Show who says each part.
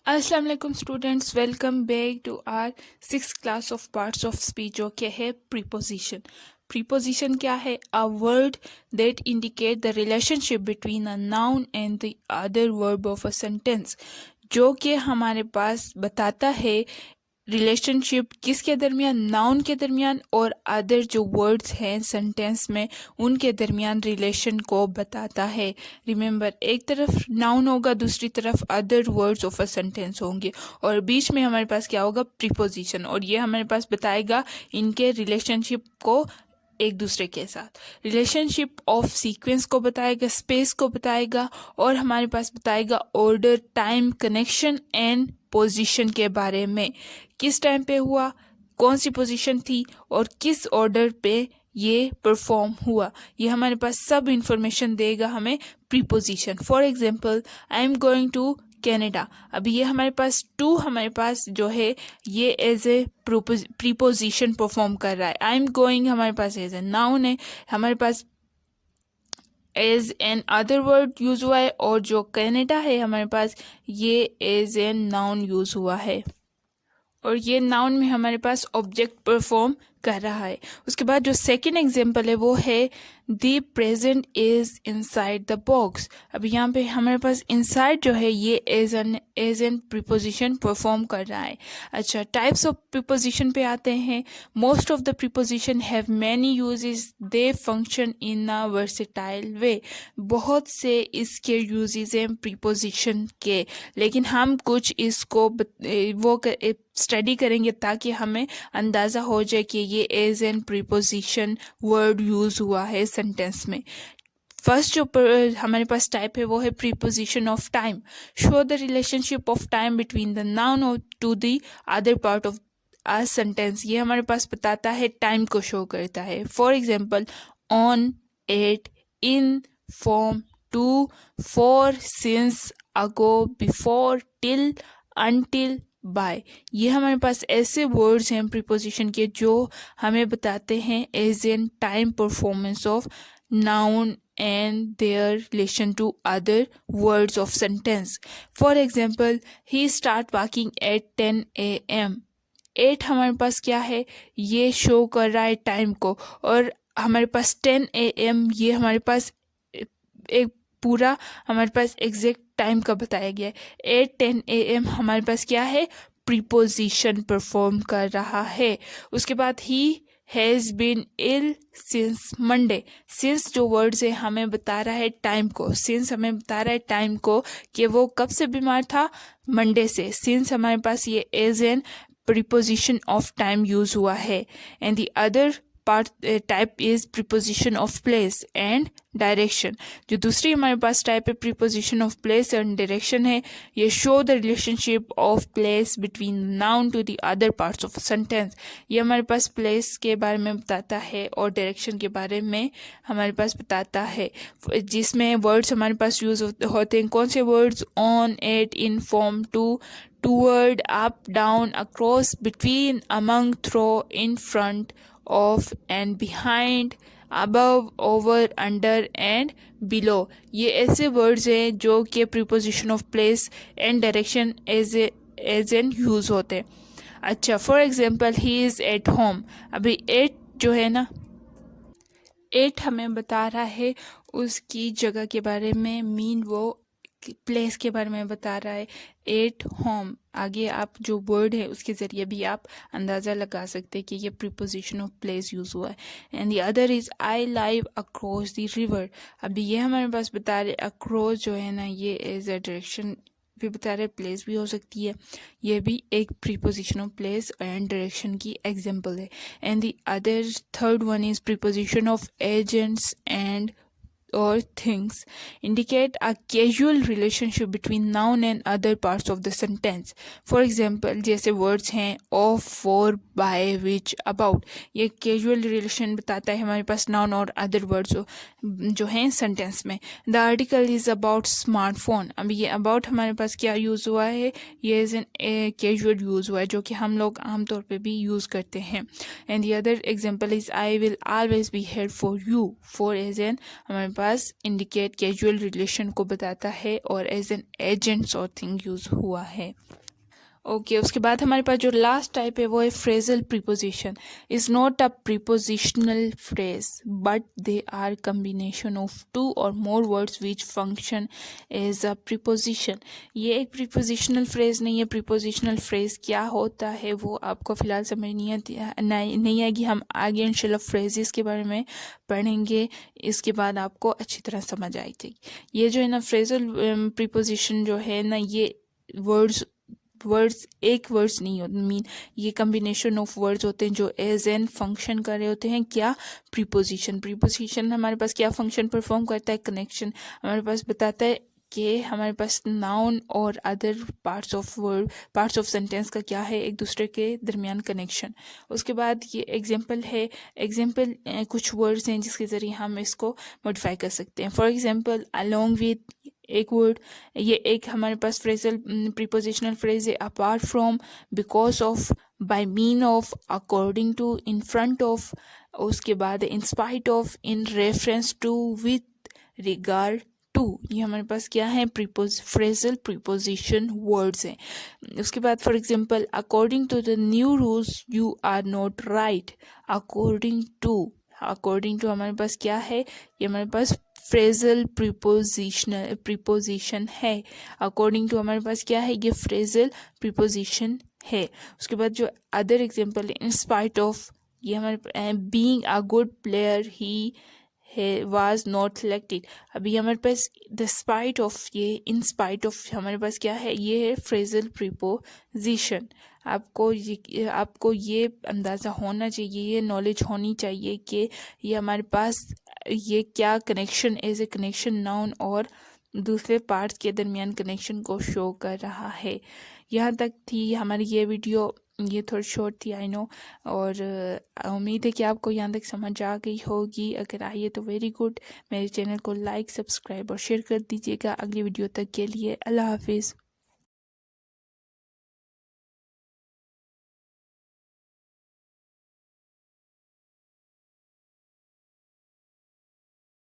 Speaker 1: अस्सलाम वालेकुम students, welcome back to our 6th class of parts of speech जो कि है प्रीपोजिशन। प्रीपोजिशन क्या है? A word that indicate the relationship between a noun and the other verb of a sentence, जो कि हमारे पास बताता है रिलेशनशिप किसके दरमियान, नाउन के दरमियान और अदर जो वर्ड्स हैं सेंटेंस में उनके दरमियान रिलेशन को बताता है। रिमेंबर, एक तरफ नाउन होगा, दूसरी तरफ other words of a sentence होंगे और बीच में हमारे पास क्या होगा? प्रीपोजिशन, और ये हमारे पास बताएगा इनके रिलेशनशिप को एक दूसरे के साथ। रिलेशनशिप ऑफ सीक्वेंस को बताएगा, स्पेस को बताएगा और हमारे पास बताएगा order, time, connection and position के बारे में। किस टाइम पे हुआ, कौन सी पोजीशन थी और किस ऑर्डर पे ये परफॉर्म हुआ, ये हमारे पास सब इंफॉर्मेशन देगा हमें preposition. For example, I am going to Canada. अभी ये हमारे पास टू हमारे पास जो है ये एज ए प्रीपोजिशन परफॉर्म कर रहा है। आई एम गोइंग हमारे पास एज ए नाउन है, हमारे पास as another word use हुआ है, और जो कनाडा है हमारे पास ये एज एन नाउन यूज हुआ है और ये नाउन में हमारे पास ऑब्जेक्ट परफॉर्म कर रहा है। उसके बाद जो सेकंड एग्जांपल है वो है the present is inside the box. अभी यहाँ पे हमारे पास इनसाइड जो है ये एज एन प्रीपोजिशन परफॉर्म कर रहा है। अच्छा, टाइप्स ऑफ प्रीपोजिशन पे आते हैं। Most of the preposition have many uses, they function in a versatile way. बहुत से इसके यूजेस हैं प्रीपोजिशन के, लेकिन हम कुछ इसको स्टडी करेंगे ताकि हमें अंदाज़ा हो जाए कि ये as an preposition word use हुआ है सेंटेंस में। फर्स्ट जो हमारे पास टाइप है वो है preposition of time. Show the relationship of time between the noun और to the other part of a sentence. ये हमारे पास बताता है, टाइम को शो करता है। For example, on, at, in, from, to, for, since, ago, before, till, until, by. ये हमारे पास ऐसे वर्ड्स हैं प्रीपोजिशन के जो हमें बताते हैं as an time performance of noun and their relation to other words of sentence. For example, he start walking at 10 a.m. 8 हमारे पास क्या है? ये शो कर रहा है टाइम को, और हमारे पास 10 a.m. ये हमारे पास एक पूरा हमारे पास एग्जैक्ट टाइम का बताया गया है। 8:10 a.m. हमारे पास क्या है? प्रीपोजिशन परफॉर्म कर रहा है। उसके बाद ही has been ill since Monday. Since जो वर्ड्स है हमें बता रहा है टाइम को। सिंस हमें बता रहा है टाइम को कि वो कब से बीमार था? मंडे से। सिंस हमारे पास ये as an preposition of time use हुआ है। And the other part type is preposition of place and direction. जो दूसरी हमारे पास टाइप है preposition of place and direction है, ये show the relationship of place between noun to the other parts of sentence. ये हमारे पास प्लेस के बारे में बताता है और डायरेक्शन के बारे में हमारे पास बताता है, जिसमें वर्ड्स हमारे पास यूज होते हैं। कौन से words? On, at, in, from, to, toward, up, down, across, between, among, through, in, front of and behind, above, over, under and below। ये ऐसे वर्ड्स हैं जो कि preposition of place and direction as an use होते हैं। अच्छा, for example, he is at home. अभी at जो है ना, एट हमें बता रहा है उसकी जगह के बारे में, मीन वो प्लेस के बारे में बता रहा है। एट होम, आगे आप जो वर्ड है उसके ज़रिए भी आप अंदाज़ा लगा सकते हैं कि ये प्रीपोजिशन ऑफ प्लेस यूज़ हुआ है। And the other is I live across the river. अभी ये हमारे पास बता रहे अक्रॉस जो है ना, ये एज अ डायरेक्शन भी बता रहे, प्लेस भी हो सकती है। ये भी एक preposition of place and direction की एग्जांपल है। And the other third one is preposition of agents and or things, indicate a casual relationship between noun and other parts of the sentence. For example, जैसे words हैं of, for, by, which, about। ये casual relation बताता है हमारे पास noun और other words जो हैं sentence में। The article is about smartphone। अब ये about हमारे पास क्या यूज़ हुआ है? ये is an casual यूज़ हुआ है जो कि हम लोग आमतौर पे भी यूज़ करते हैं। And the other example is I will always be here for you। For as in हमारे पास पास इंडिकेट कैजुअल रिलेशन को बताता है और एज एन एजेंट्स और थिंग यूज हुआ है। ओके उसके बाद हमारे पास जो लास्ट टाइप है वो है phrasal preposition. Is not a prepositional phrase but they are combination of two और more words which function as a preposition. ये एक प्रीपोजिशनल फ्रेज नहीं है। प्रीपोजिशनल फ्रेज क्या होता है वो आपको फिलहाल समझ नहीं आएगी। हम आगे इंशाल्लाह फ्रेजेस के बारे में पढ़ेंगे, इसके बाद आपको अच्छी तरह समझ आएगी। ये जो है ना फ्रेजल प्रीपोजिशन जो है ना, ये वर्ड्स एक वर्ड्स नहीं होते, ये कम्बिनेशन ऑफ वर्ड्स होते हैं जो एज एन फंक्शन कर रहे होते हैं। क्या? प्रीपोजिशन हमारे पास क्या फंक्शन परफॉर्म करता है? कनेक्शन हमारे पास बताता है कि हमारे पास नाउन और अदर पार्ट्स ऑफ सेंटेंस का क्या है, एक दूसरे के दरमियान कनेक्शन। उसके बाद ये एग्जाम्पल कुछ वर्ड्स हैं जिसके ज़रिए हम इसको मॉडिफाई कर सकते हैं। फॉर एग्जाम्पल अलोंग विद एक वर्ड, ये एक हमारे पास फ्रेजल प्रीपोजिशनल फ्रेज है। Apart from, because of, by mean of, according to, in front of, उसके बाद in spite of, in reference to, with regard to. ये हमारे पास क्या है? फ्रेजल प्रीपोजिशन वर्ड्स हैं। उसके बाद for example according to the new rules you are not right. According to हमारे पास क्या है? ये हमारे पास फ्रेजल प्रीपोजिशन है। अकॉर्डिंग टू हमारे पास क्या है? ये फ्रेजल प्रीपोजिशन है। उसके बाद जो अदर एग्जांपल है, इन स्पाइट ऑफ, ये हमारे being a good player he was not selected. अभी हमारे पास द स्पाइट ऑफ, ये इन स्पाइट ऑफ हमारे पास क्या है? ये है फ्रेजल प्रीपोजिशन। आपको ये अंदाज़ा होना चाहिए, ये नॉलेज होनी चाहिए कि ये हमारे पास ये क्या connection as a connection noun और दूसरे पार्ट्स के दरमियान कनेक्शन को शो कर रहा है। यहाँ तक थी हमारी ये वीडियो। ये थोड़ी शॉर्ट थी, आई नो, और उम्मीद है कि आपको यहाँ तक समझ आ गई होगी। अगर आई है तो वेरी गुड। मेरे चैनल को लाइक, सब्सक्राइब और शेयर कर दीजिएगा। अगली वीडियो तक के लिए अल्लाह हाफिज़।